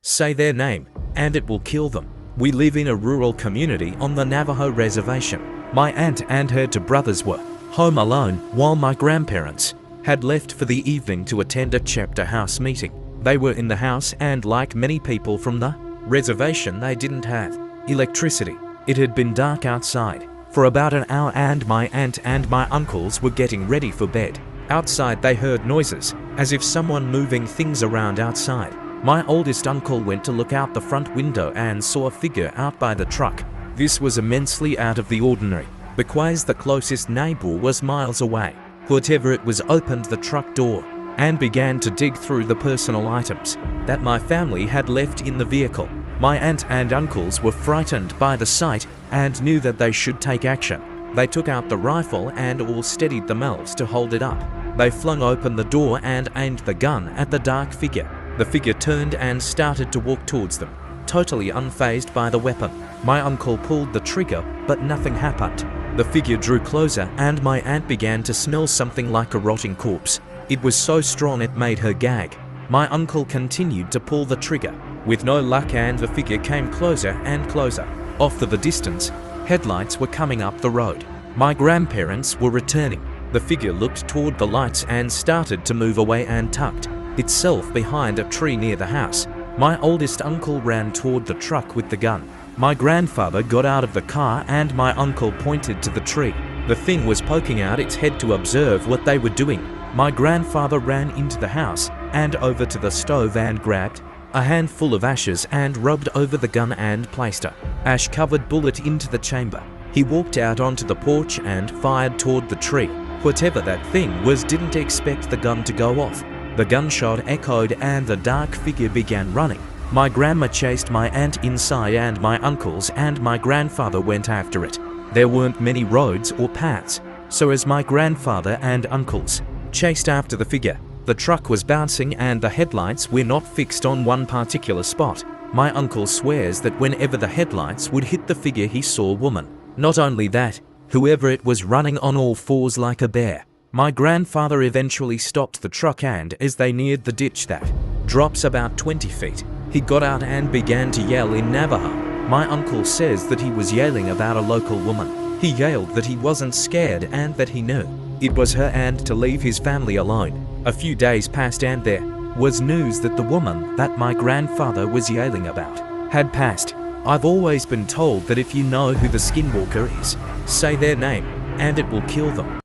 Say their name, and it will kill them. We live in a rural community on the Navajo reservation. My aunt and her two brothers were home alone while my grandparents had left for the evening to attend a chapter house meeting. They were in the house, and like many people from the reservation, they didn't have electricity. It had been dark outside for about an hour, and my aunt and my uncles were getting ready for bed. Outside they heard noises, as if someone moving things around outside. My oldest uncle went to look out the front window and saw a figure out by the truck. This was immensely out of the ordinary, because the closest neighbor was miles away. Whatever it was opened the truck door and began to dig through the personal items that my family had left in the vehicle. My aunt and uncles were frightened by the sight and knew that they should take action. They took out the rifle and all steadied themselves to hold it up. They flung open the door and aimed the gun at the dark figure. The figure turned and started to walk towards them, totally unfazed by the weapon. My uncle pulled the trigger, but nothing happened. The figure drew closer, and my aunt began to smell something like a rotting corpse. It was so strong it made her gag. My uncle continued to pull the trigger, with no luck, and the figure came closer and closer. Off to the distance, headlights were coming up the road. My grandparents were returning. The figure looked toward the lights and started to move away and tucked itself behind a tree near the house. My oldest uncle ran toward the truck with the gun. My grandfather got out of the car and my uncle pointed to the tree. The thing was poking out its head to observe what they were doing. My grandfather ran into the house and over to the stove and grabbed a handful of ashes and rubbed over the gun and placed a ash-covered bullet into the chamber. He walked out onto the porch and fired toward the tree. Whatever that thing was didn't expect the gun to go off. The gunshot echoed and the dark figure began running. My grandma chased my aunt inside and my uncles and my grandfather went after it. There weren't many roads or paths, so as my grandfather and uncles chased after the figure, the truck was bouncing and the headlights were not fixed on one particular spot. My uncle swears that whenever the headlights would hit the figure he saw a woman. Not only that, whoever it was running on all fours like a bear. My grandfather eventually stopped the truck, and as they neared the ditch that drops about 20 feet, he got out and began to yell in Navajo. My uncle says that he was yelling about a local woman. He yelled that he wasn't scared and that he knew it was her and to leave his family alone. A few days passed and there was news that the woman that my grandfather was yelling about had passed. I've always been told that if you know who the Skinwalker is, say their name and it will kill them.